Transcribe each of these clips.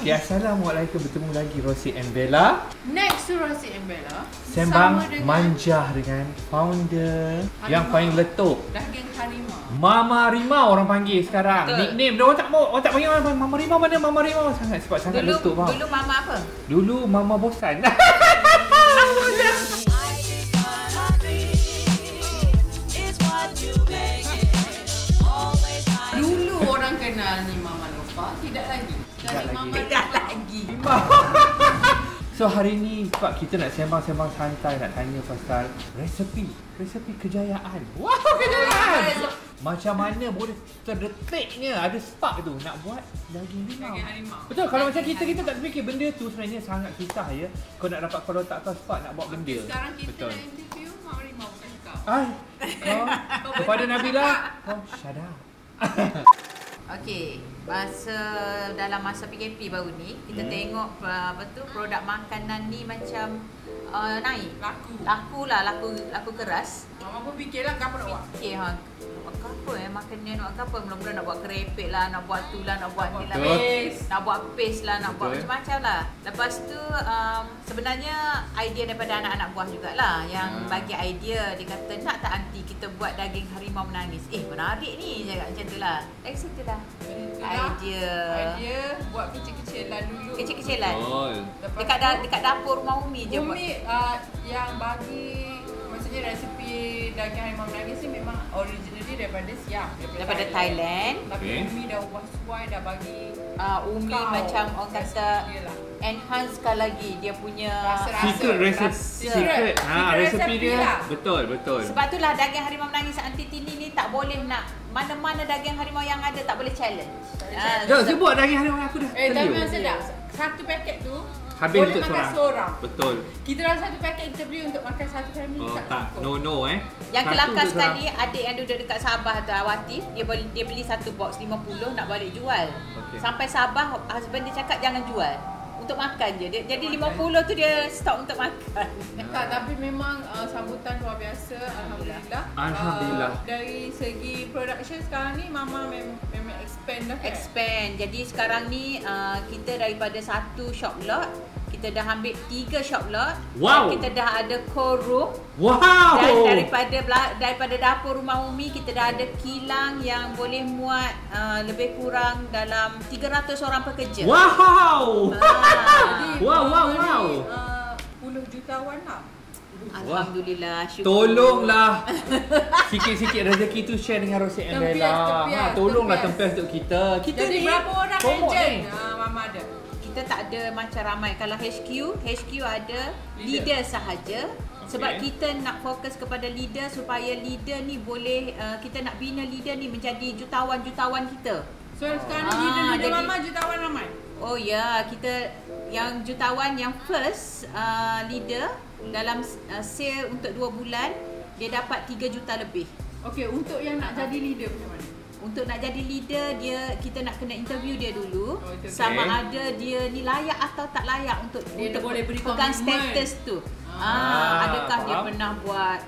Okay, Assalamualaikum. Bertemu lagi Rosie and Bella. Next to Rosie and Bella, Sembang manjah dengan founder Harimau. yang paling letup. Daging harimau. Mama Rimau orang panggil sekarang. Betul. Nickname dia orang tak panggil Mama Rimau mana Mama Rimau sangat sebab sangat letup faham. Dulu mama apa? Dulu Mama Bosan. Dulu orang kenal ni Mama Lofa, tidak lagi. Tidak lagi. Mama Tidak lagi. So hari ni Pak kita nak sembang-sembang santai, nak tanya pasal resepi kejayaan. Wow, kejayaan. Macam mana boleh terdetiknya ada spark tu nak buat daging rimau. Daging harimau. Betul, kalau macam kita tak terfikir benda tu sebenarnya sangat susah ya. Kau nak dapat kalau tak tahu spark nak buat benda. Sekarang kita Betul. nak interview Mak Harimau bukan kau. Ai, kau kepada Nabila, kau shut up. Okey, dalam masa PKP baru ni kita tengok apa tu produk makanan ni macam naik. Laku keras. Mama pun fikirlah apa nak buat. Okey apa makannya nak apa mula-mula nak buat kerepek lah, nak buat tu lah, nak buat ni lah, Paste. nak buat paste lah, nak buat Betul. macam-macam lah. Lepas tu sebenarnya idea daripada anak-anak buah jugalah yang bagi idea. Dia kata nak tak aunty kita buat daging harimau menangis. Menarik ni cakap macam tu lah. Dari situ lah idea buat kecil-kecilan dulu. kecil-kecilan. Lepas Dekat dapur rumah Umi je buat. Umi yang bagi maksudnya resipi daging harimau menangis ni memang originally daripada Siam, Daripada Thailand. Tapi Okay. Umi dah ubah suai, dah bagi Umi kau macam orang kata dia lah. enhancekan lagi dia punya Rasa-rasa. Secret recipe. Secret Resipi dia. lah. Betul. Sebab itulah daging harimau menangis Aunty Tini ni tak boleh nak mana-mana daging harimau yang ada tak boleh challenge. Jom sebut daging harimau aku dah. Tapi terliur. yang sedap, satu paket tu Habis boleh untuk makan seorang. seorang. Betul. Kita dalam satu paket kita beli untuk makan satu family Oh tak tak, cukup. no Yang Satu kelakar untuk sekali adik yang duduk dekat Sabah tu Awatif, dia beli satu box 50 nak balik jual. Okey. Sampai Sabah husband dia cakap jangan jual. Untuk makan je. Jadi 50 tu dia stok untuk makan. Tak, tapi memang sambutan luar biasa. Alhamdulillah. Alhamdulillah. Dari segi production sekarang ni Mama memang expand dah kan? Expand. Jadi sekarang ni kita daripada satu shop lot kita dah ambil 3 shop lot. Wow. Dan kita dah ada core room. Wow. Dan daripada dapur rumah Umi kita dah ada kilang yang boleh muat lebih kurang dalam 300 orang pekerja. Wow. Jadi Wow. Mama ni, puluh jutawan lah. Alhamdulillah, syukur. Tolonglah sikit-sikit rezeki tu share dengan Rosie and Bella. Tempias. Tolonglah tempias untuk kita. Kita Jadi ni berapa orang promote agent? ni. Mama ada. Kita tak ada macam ramai. Kalau HQ ada leader sahaja. Sebab kita nak fokus kepada leader supaya leader ni boleh kita nak bina leader ni menjadi jutawan-jutawan kita. So sekarang ni leader jadi- Mama jutawan ramai. Oh ya, kita yang jutawan yang first leader dalam sale untuk 2 bulan dia dapat 3 juta lebih. Okey, untuk yang nak jadi leader macam mana? Untuk nak jadi leader kita nak kena interview dia dulu interview. sama ada dia ni layak atau tak layak untuk Dia boleh beri pegang komitmen. status tu. Adakah dia faham. pernah buat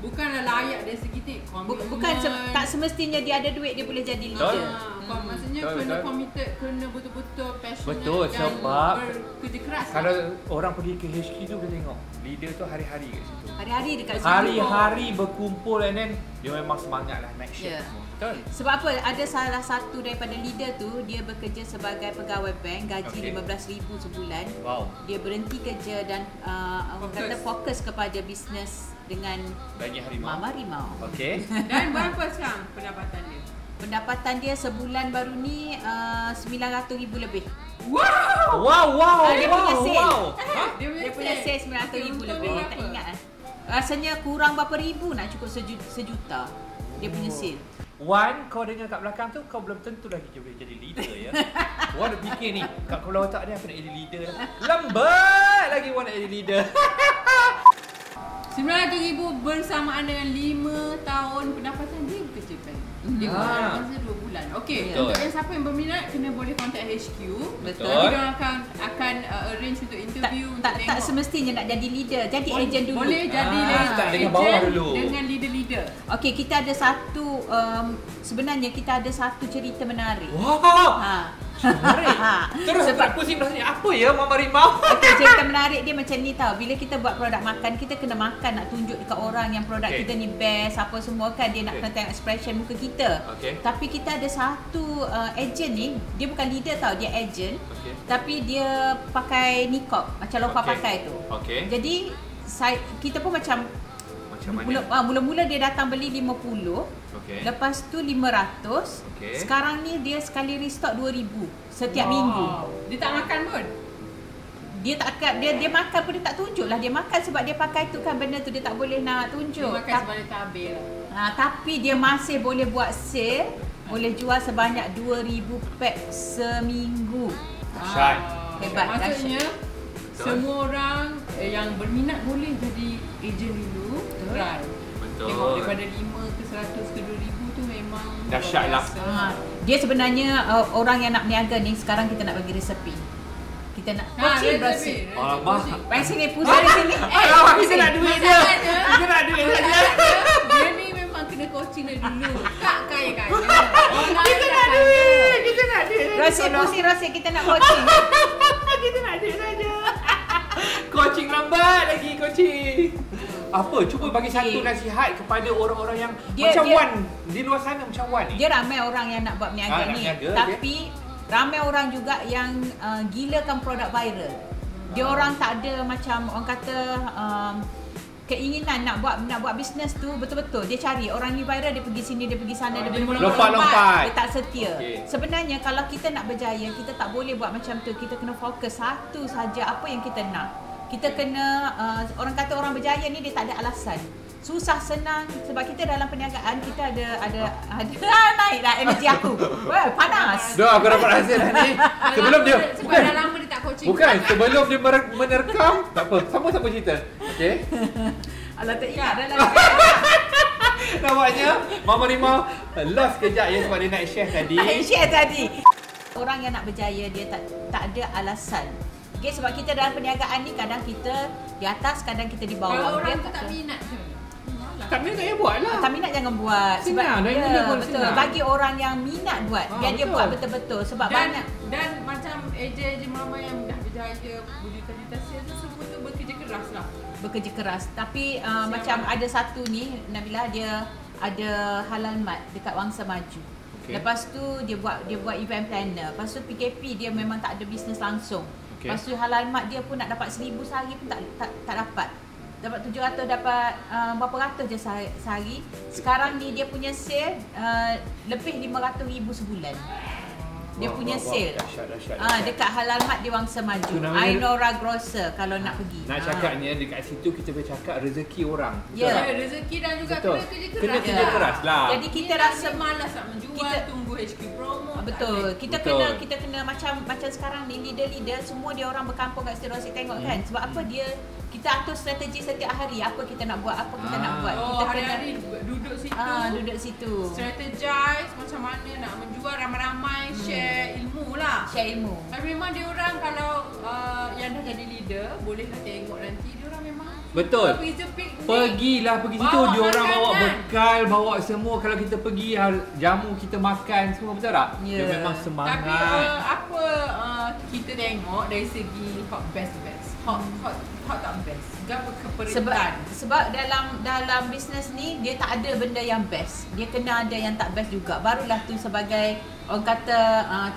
Bukanlah layak dari segi bukan tak semestinya dia ada duit dia boleh jadi leader. Maksudnya Betul, kena betul. committed, kena betul-betul passionate Betul, dan sebab bekerja keras. Kalau orang pergi ke HQ tu kita tengok leader tu hari-hari kat situ. Hari-hari dekat situ. Hari-hari berkumpul and then dia memang semangat lah naik shift Ya. semua. Betul. Sebab apa? Ada salah satu daripada leader tu dia bekerja sebagai pegawai bank gaji Okey. 15,000 sebulan. Wow. Dia berhenti kerja dan orang kata fokus kepada bisnes dengan Daging harimau. Mama Rimau. Okey. Dan berapa sekarang pendapatan dia? Pendapatan dia sebulan baru ni 900,000 lebih. Wow. Dia punya sale. Dia Dia punya sale 900,000 lebih. Tak ingat lah. Rasanya kurang berapa ribu nak cukup sejuta. Dia punya sale. Wan, kau dengar kat belakang tu kau belum tentu lagi boleh jadi leader ya. Wan dah fikir ni kat kepala otak dia aku nak jadi leader dah. Lambat lagi Wan nak jadi leader. 900,000 bersamaan dengan 5 tahun pendapatan dia bekerjakan. Dia buat dalam masa 2 bulan. Okey, Betul. untuk yang siapa yang berminat kena boleh contact HQ. Betul. Jadi dia akan arrange untuk interview untuk Tak tengok. semestinya nak jadi leader. Jadi ejen dulu. Boleh jadi start dengan agent bawah dulu. dengan leader-leader. Okey, kita ada satu sebenarnya kita ada satu cerita menarik. Wow. Menarik. Terus sebab pusing rasanya apa ya Mama Rimau? Okay, cerita menarik dia macam ni tau. Bila kita buat produk makan, kita kena makan nak tunjuk dekat orang yang produk kita ni best apa semua kan. Dia nak kena tengok expression muka kita. Tapi kita ada satu agent ni, dia bukan leader tau, dia agent. Tapi dia pakai niqab macam Lofa pakai tu. Jadi kita pun macam mula-mula dia datang beli 50. Lepas tu 500. Sekarang ni dia sekali restock 2000 setiap minggu. Dia tak makan pun. Dia makan pun dia tak tunjuk lah dia makan sebab dia pakai tu kan benda tu dia tak boleh nak tunjuk. Dia makan sebab dia tak habis lah. Tapi dia masih boleh buat sale, boleh jual sebanyak 2000 pack seminggu. Dahsyat. Hebat. Maksudnya semua orang yang berminat boleh jadi ejen dulu. Try. Tengok daripada 5 ke 100 ke 2000 tu memang dahsyat lah. Dia sebenarnya orang yang nak berniaga ni sekarang kita nak bagi resepi. Kita nak coaching resepi. Main sini pusing di sini. Kita nak duit je. Kita nak duit saja. Dia ni memang kena coaching dulu. Tak kaya-kaya. Kita nak duit. Kita nak duit. Rosy pusing Rosy kita nak coaching. Kita nak duit saja. Coaching lambat lagi coaching. Apa? Cuba bagi satu nasihat kepada orang-orang yang macam Wan di luar sana macam Wan ni. Dia ramai orang yang nak buat berniaga ni. Tapi ramai orang juga yang gilakan produk viral. Dia orang tak ada macam orang kata keinginan nak buat bisnes tu betul-betul. Dia cari orang ni viral, dia pergi sini, dia pergi sana, dia lompat-lompat. Dia tak setia. Sebenarnya kalau kita nak berjaya, kita tak boleh buat macam tu. Kita kena fokus satu saja apa yang kita nak. Kita kena orang kata orang berjaya ni dia tak ada alasan. Susah senang sebab kita dalam perniagaan kita ada naik dah energi aku. Wah, panas. Dah aku dapat hasil dah ni. Sebelum dia sebab dah lama dia tak coaching. Bukan, sebelum dia menerkam. Tak apa, sama-sama cerita. Okey. Alah tak ingat dah lah. Nampaknya Mama Rimau lost kejap ya sebab dia nak share tadi. Orang yang nak berjaya dia tak ada alasan. Okay, sebab kita dalam perniagaan ni kadang kita di atas, kadang kita di bawah. Kalau orang tu tak minat je. Tak minat tak payah buat lah. Tak minat jangan buat. Senang, dah mula pun betul. senang. Bagi orang yang minat buat, biar dia buat betul-betul. Sebab banyak. Dan macam ejen mama yang dah berjaya berjuta-juta sales tu semua tu bekerja keras lah. Bekerja keras. Tapi macam ada satu ni, Nabila dia ada halal mat dekat Wangsa Maju. Lepas tu dia buat event planner. Lepas tu PKP dia memang tak ada bisnes langsung. Lepas tu halal mat dia pun nak dapat 1000 sehari pun tak dapat. Dapat 700, dapat berapa ratus je sehari. Sekarang ni dia punya sale lebih 500,000 sebulan. Dia punya sale. Dahsyat. Dekat halal mat di Wangsa Maju. Ainora Grocer kalau nak pergi. Nak cakapnya dekat situ kita boleh cakap rezeki orang. Ya, rezeki dan juga kena kerja keras. Kena kerja keras lah. Jadi kita rasa malas nak menjual, tunggu HQ promo. Betul. Kita kena macam sekarang ni leader semua dia orang berkampung kat situ Rosi tengok kan. Sebab apa kita atur strategi setiap hari apa kita nak buat, apa kita nak buat. Kita hari-hari duduk situ. Duduk situ. Strategize macam mana nak menjual ramai-ramai, share ilmu lah. Share ilmu. Tapi memang dia orang kalau yang dah jadi leader, bolehlah tengok nanti dia orang memang betul. Pergilah pergi situ dia orang bawa bekal, bawa semua kalau kita pergi jamu kita makan semua betul tak? Dia memang semangat. Tapi apa kita tengok dari segi hot best. Hot tak best. Gapo keperitan. Sebab dalam bisnes ni dia tak ada benda yang best. Dia kena ada yang tak best juga. Barulah tu sebagai orang kata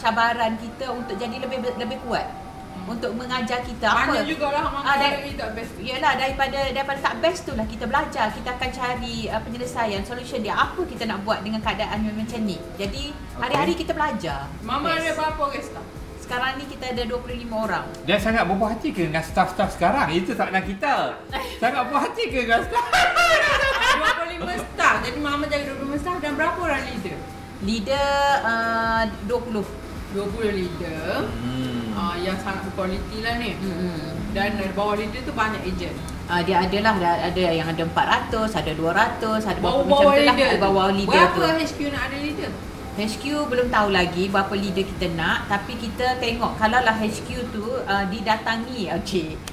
cabaran kita untuk jadi lebih kuat. Untuk mengajar kita banyak jugalah yang tak best. Yalah daripada tak best tu lah kita belajar. Kita akan cari penyelesaian, solution dia. Apa kita nak buat dengan keadaan macam ni. Jadi hari-hari kita belajar. Mama ada berapa orang staff? Sekarang ni kita ada 25 orang. Dan sangat berpuas hati ke dengan staff-staff sekarang? Itu tak nak kita. Sangat puas hati ke dengan staff? 25 staff. Jadi Mama jaga 25 staff dan berapa orang leader? Leader 20 leader. Yang sangat berkualiti lah ni. Dan bawah leader tu banyak ejen. Dia ada yang ada 400, ada 200, ada bawah leader. Bawah leader tu. Berapa HQ nak ada leader? HQ belum tahu lagi berapa leader kita nak, tapi kita tengok kalaulah HQ tu didatangi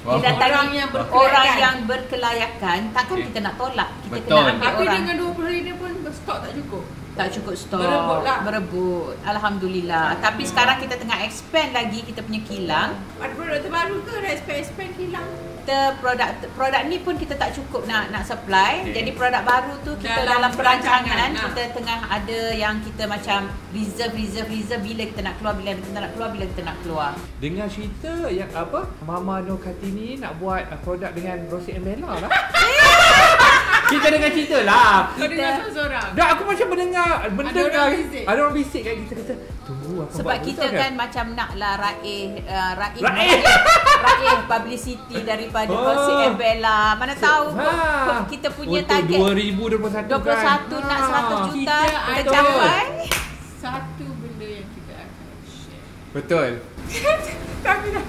didatangi orang yang berkelayakan, takkan kita nak tolak. Kita kena ambil tapi orang. Tapi dengan 20 leader pun stok tak cukup. Tak cukup stok. Berebut. Alhamdulillah. Tapi sekarang kita tengah expand lagi kita punya kilang. Ada produk terbaru ke? Expand kilang. Produk ni pun kita tak cukup nak supply. Okay. Jadi produk baru tu kita dalam perancangan. perancangan. Kita tengah ada yang kita macam reserve bila kita nak keluar, bila kita nak keluar. Dengar cerita yang apa? Mama Nur Kartini nak buat produk dengan Rosie and Bella lah. Kita dengar cerita lah. Kau dengar seorang-seorang? Dah aku macam mendengar Ada orang bisik kat kita kata tunggu apa Sebab buat kita betul kan macam naklah raih publicity daripada Oh. Rosie and Bella. Mana tahu kita punya untuk target 2021 21 nak 100 juta kita ada capai. satu benda yang kita akan share. Betul. Tapi dah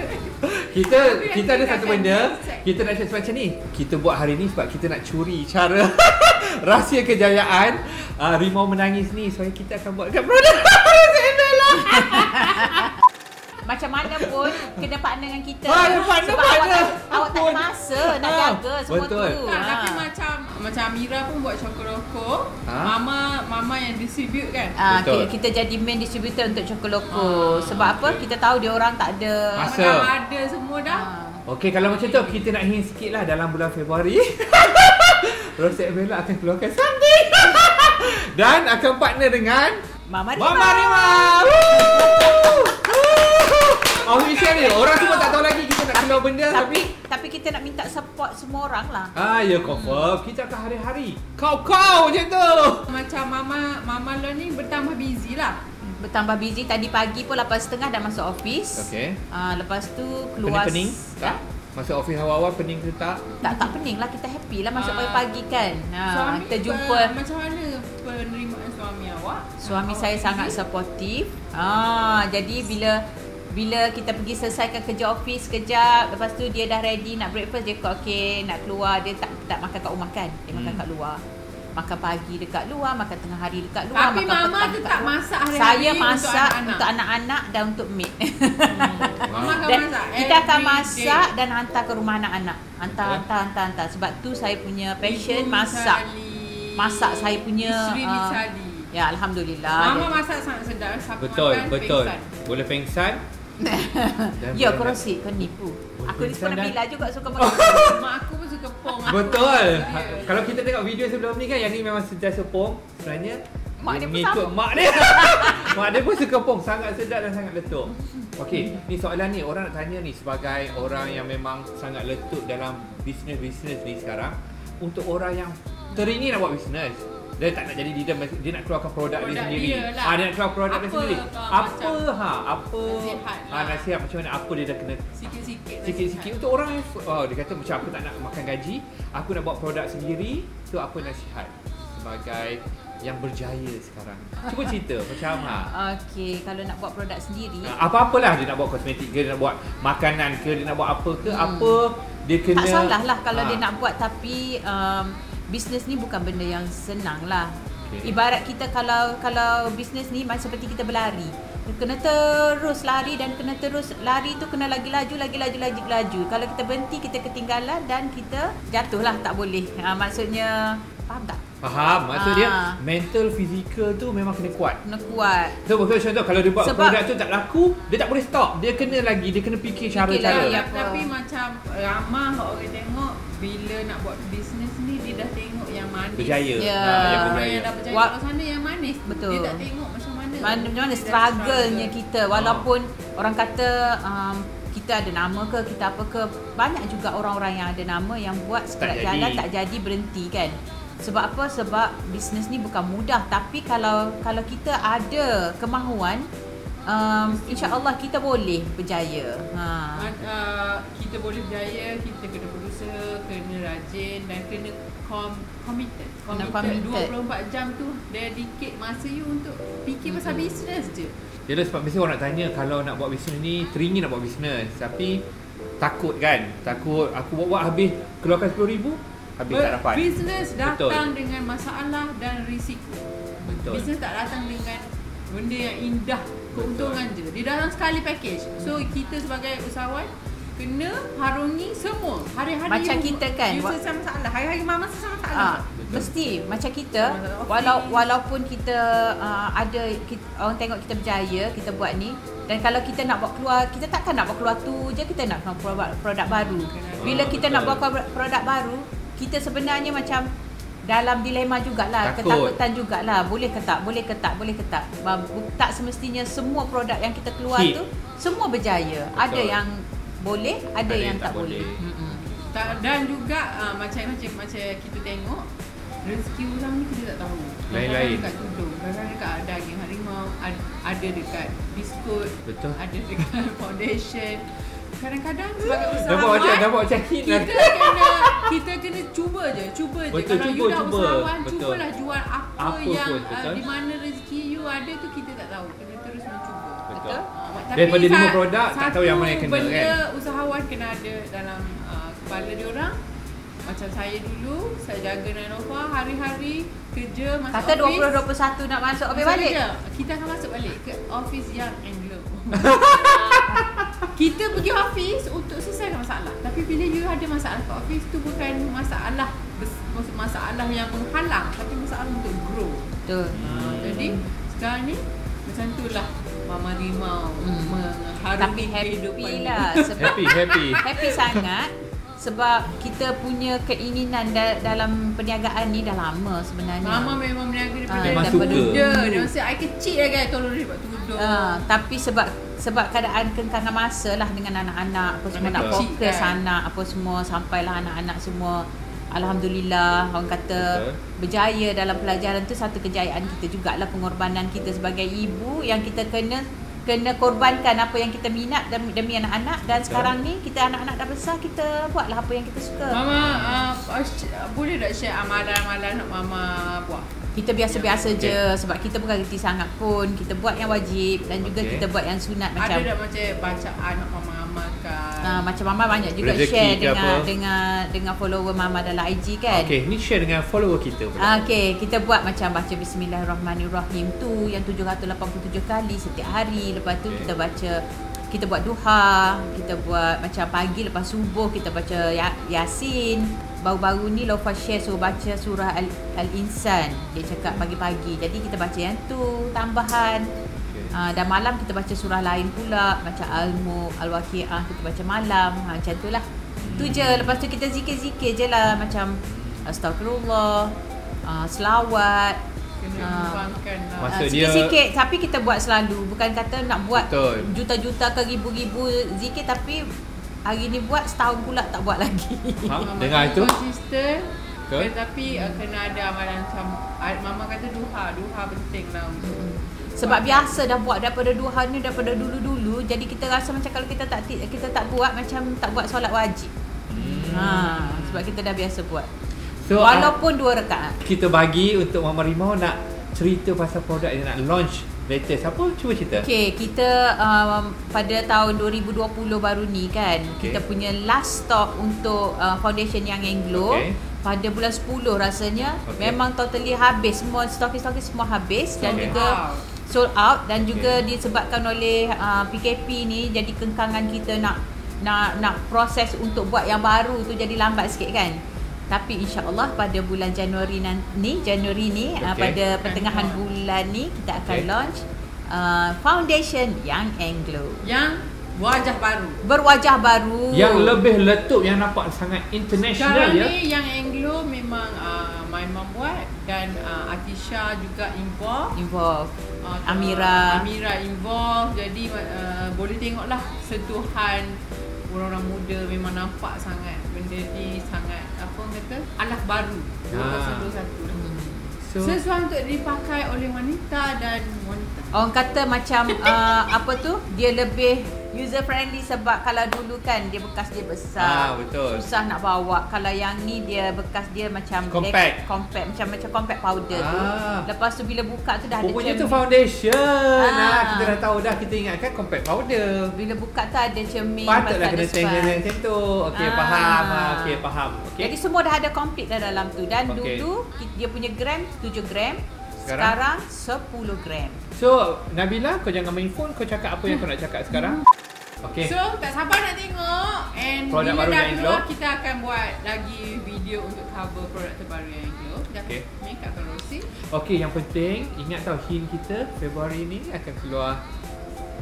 Kita ada satu benda kita nak cakap macam ni. Kita buat hari ni sebab kita nak curi cara rahsia kejayaan Rimau Menangis ni. So kita akan buat dekat produk Rosie and Bella. Macam mana pun kena partner dengan kita. Partner. Sebab awak tak ada masa nak jaga semua betul. tu. Tapi macam Amira pun buat Chocoloko. Mama yang distribute kan. Betul. Kita jadi main distributor untuk Chocoloko. Sebab apa? Kita tahu dia orang tak ada Masa. Ada semua dah. Okey, kalau macam tu kita nak hint sikit lah dalam bulan Februari. Rosie and Bella akan keluarkan something. Dan akan partner dengan Mama Rima. Mama Rima. Official ni. Orang semua tak tahu lagi kita nak keluar benda Tapi kita nak minta support semua orang lah. ya confirm. Kita akan hari-hari kau macam tu. Macam Mama Lon ni bertambah busy lah. Bertambah busy. Tadi pagi pun 8.30 dah masuk office. Okey. Lepas tu keluar Pening? Tak? Masuk office awal-awal pening ke tak? Tak pening lah. Kita happy lah masuk pagi-pagi kan. Suami Kita jumpa. Macam mana penerimaan suami awak? Suami saya sangat supportive. Jadi bila kita pergi selesaikan kerja office sekejap, lepas tu dia dah ready nak breakfast, dia kata okey nak keluar. Dia tak makan kat rumah kan. Dia makan kat luar. Makan pagi dekat luar, makan tengah hari dekat luar, Tapi makan Mama petang tu dekat tak luar. masak hari-hari Saya masak untuk untuk anak-anak dan untuk maid. Mama akan Dan masak kita akan every masak day. dan hantar ke rumah anak-anak. Hantar. Sebab tu saya punya passion Ibu masak. Misali. Masak saya punya Isteri Misali. ya alhamdulillah. Mama masak sangat sedap. Siapa Betul. pengsan. Boleh pengsan. Ya, kau rosik, kau nipu. Aku ni pingsan pernah dah. bilang juga suka makan. Mak aku pun suka pong. Betul. Ya. Kalau kita tengok video sebelum ni kan, yang ni memang sentiasa pong. Sebenarnya Mak dia pun mengikut sama. mak dia. Mak dia pun suka pong. Sangat sedap dan sangat letup. Okey, ni soalan ni orang nak tanya ni sebagai orang yang memang sangat letup dalam bisnes ni sekarang. Untuk orang yang teringin nak buat bisnes, dia tak nak jadi leader, dia nak keluarkan produk dia sendiri. dia lah. Dia nak keluar produk dia Apa, sendiri. macam Apa nasihat lah. nasihat macam mana apa dia dah kena sikit-sikit untuk orang yang dia kata macam aku tak nak makan gaji, aku nak buat produk sendiri, tu apa nasihat sebagai yang berjaya sekarang? Cuba cerita macam Okey, kalau nak buat produk sendiri, apa-apalah dia nak buat kosmetik ke, dia nak buat makanan ke, dia nak buat apa ke, apa dia kena. tak salah lah kalau dia nak buat, tapi bisnes ni bukan benda yang senang lah. Okay. Ibarat kita kalau bisnes ni macam seperti kita berlari. Kena terus lari dan kena terus lari tu kena lagi laju. Kalau kita berhenti kita ketinggalan dan kita jatuh lah, tak boleh. Maksudnya faham tak? Faham. Maksud dia mental, fizikal tu memang kena kuat. Kena kuat. So contoh kalau dia buat Sebab- produk tu tak laku, dia tak boleh stop. Dia kena fikir cara-cara. lagi. Tapi macam ramah orang tengok bila nak buat bisnes ni dia dah tengok yang manis. Berjaya. Ya. Yang Orang berjaya. yang dah berjaya Wah. kat sana yang manis. Betul. Dia tak tengok macam mana. Macam mana Dia struggle-nya struggle. kita. Walaupun orang kata kita ada nama ke, kita apa ke, banyak juga orang-orang yang ada nama yang buat sekerat jadi. jalan tak jadi, berhenti kan. Sebab apa? Sebab bisnes ni bukan mudah. Tapi kalau kita ada kemahuan, insya-Allah kita boleh berjaya. Kita boleh berjaya, kita kena berusaha, kena rajin dan kena committed. committed. 24 jam tu dedicate masa you untuk fikir pasal bisnes je. Jadi sebab biasa orang nak tanya kalau nak buat bisnes ni, teringin nak buat bisnes tapi takut kan. Takut aku buat habis keluarkan 10,000, habis tak dapat. Bisnes datang Betul. dengan masalah dan risiko. Betul. Bisnes tak datang dengan benda yang indah, keuntungan je. Dia datang sekali package. So kita sebagai usahawan kena harungi semua. Hari-hari Macam kita kan, you selesai masalah. Hari-hari mama selesai masalah. Mesti macam kita walaupun kita ada orang tengok kita berjaya, kita buat ni, dan kalau kita nak buat keluar, kita takkan nak buat keluar tu je, kita nak keluar produk baru. Bila kita nak buat produk baru, kita sebenarnya macam dalam dilema jugalah, ketakutan jugalah. Boleh ke tak? Boleh ke tak? Boleh ke tak? Tak semestinya semua produk yang kita keluar tu semua berjaya. Betul. Ada yang boleh, ada yang tak boleh. Dan juga macam kita tengok rezeki orang ni kita tak tahu. Lain-lain. Dekat tudung, kadang dekat daging harimau, ada dekat biskut, betul. Ada dekat foundation. Kadang-kadang sebagai usahawan nampak macam kita kena cuba je. Betul, kalau you dah usahawan, betul. cubalah jual apa yang pun, di mana rezeki you ada tu kita tak tahu. Kena terus mencuba. Betul. Tapi Daripada 5 produk tak tahu yang mana yang kena benda kan. usahawan kena ada dalam kepala diorang. Macam saya dulu, saya jaga Nanova hari-hari kerja masuk kata office. Kata 2021 nak masuk office balik. Kita akan masuk balik ke office yang Anglo. Kita pergi office untuk selesaikan masalah. Tapi bila you ada masalah kat office tu bukan masalah yang menghalang, tapi masalah untuk grow. Betul. Jadi sekarang ni macam itulah Mama Rimau tapi happy lah sebab happy sangat sebab kita punya keinginan dalam perniagaan ni dah lama sebenarnya. Mama memang berniaga memang daripada suka. Dia masa I kecil lagi tolong dia buat tudung. Tapi sebab keadaan kengkangan masa lah dengan anak-anak apa semua nak fokus kan? Anak apa semua sampailah anak-anak semua alhamdulillah orang kata berjaya dalam pelajaran tu satu kejayaan kita jugalah, pengorbanan kita sebagai ibu yang kita kena korbankan apa yang kita minat demi anak-anak. Dan sekarang ni kita anak-anak dah besar, kita buatlah apa yang kita suka. Mama boleh tak share amalan-amalan Mama buat? Kita biasa-biasa je sebab kita bukan reti sangat pun. Kita buat yang wajib dan juga kita buat yang sunat macam ada tak macam bacaan Mama amalkan? Macam Mama banyak juga rezeki share dengan follower Mama dalam IG kan. Okey, ni share dengan follower kita pula. Okey, kita buat macam baca Bismillahirrahmanirrahim tu yang 787 kali setiap hari. Lepas tu kita buat duha, kita buat macam pagi lepas subuh kita baca Yasin. Baru-baru ni Lofa share suruh baca surah Al-Insan. Dia cakap pagi-pagi. Jadi kita baca yang tu tambahan. Dan malam kita baca surah lain pula, macam Al-Mulk, Al-Waqiah kita baca malam. Macam tu lah. Tu je. Lepas tu kita zikir-zikir je lah, macam Astagfirullah, selawat. Sikit-sikit. Tapi kita buat selalu. Bukan kata nak buat juta-juta ke ribu-ribu zikir, tapi hari ni buat, setahun pula tak buat lagi. Dengar itu konsisten. Tapi kena ada amalan macam Mama kata duha penting lah. Sebab biasa dah buat daripada duha ni daripada dulu-dulu. Jadi kita rasa macam kalau kita tak buat, macam tak buat solat wajib. Sebab kita dah biasa buat. So, walaupun 2 rakaat. Kita bagi untuk Mama Rimau nak cerita pasal produk yang nak launch latest. Apa? Cuba cerita. Okay, kita pada tahun 2020 baru ni kan, kita punya last stock untuk foundation yang Anglo. Pada bulan 10 rasanya memang totally habis. Semua stokis semua habis. Dan juga sold out. Dan juga disebabkan oleh PKP ni, jadi kengkangan kita nak proses untuk buat yang baru tu jadi lambat sikit kan. Tapi insya-Allah pada bulan Januari ni pada pertengahan bulan ni kita akan launch foundation yang Anglo. Yang berwajah baru. Yang lebih letup, yang nampak sangat international. Sekarang ni yang Anglo memang my mom buat dan Atisha juga involve. Amira involve. Jadi boleh tengoklah sentuhan orang-orang muda, memang nampak sangat benda ni sangat alah baru 2021. Sesuai untuk dipakai oleh wanita dan wanita. Orang kata macam dia lebih user friendly sebab kalau dulu kan dia bekas dia besar. Betul. Susah nak bawa. Kalau yang ni dia bekas dia macam compact macam compact powder tu. Lepas tu bila buka tu dah ada cermin. Tu foundation. Kita dah tahu dah, kita ingatkan compact powder. Bila buka tu ada cermin. Patutlah kena tengok macam tu. Okey, faham. Jadi semua dah ada complete dah dalam tu. Dan dulu dia punya gram 7 gram. Sekarang 10 gram. So, Nabila, kau jangan main phone, kau cakap apa yang kau nak cakap sekarang. Okay. So tak sabar nak tengok. And Produk bila baru dah yang keluar Glow. kita akan buat lagi video untuk cover produk terbaru yang Glow. Dah Okay. ni Kak Rosi. Okey, yang penting ingat tau hint kita Februari ni akan keluar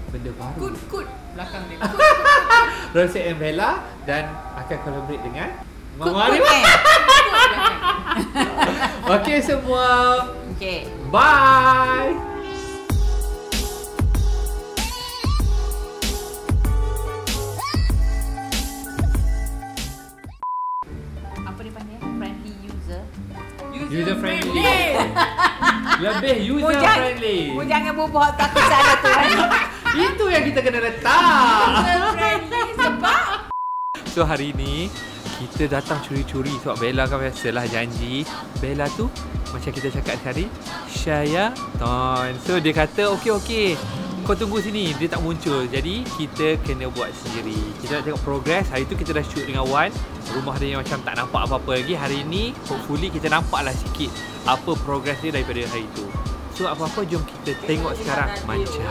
benda baru. Kut belakang dia. Rosie and Bella dan akan collaborate dengan Mama Kut, Arif. Kut belakang. Okey semua. Okay. Bye. Apa dia panggil? Friendly user. User friendly. Lebih user friendly. Mu jangan bubuh takut sana tu kan. Itu yang kita kena letak. User friendly sebab So hari ni kita datang curi-curi sebab Bella kan biasalah janji. Bella tu macam kita cakap tadi, syaitan. So dia kata okey, kau tunggu sini, dia tak muncul. Jadi kita kena buat sendiri. Kita nak tengok progress. Hari tu kita dah shoot dengan Wan. Rumah dia yang macam tak nampak apa-apa lagi. Hari ni hopefully kita nampaklah sikit apa progress dia daripada hari tu. So apa-apa jom kita tengok sekarang. Manja.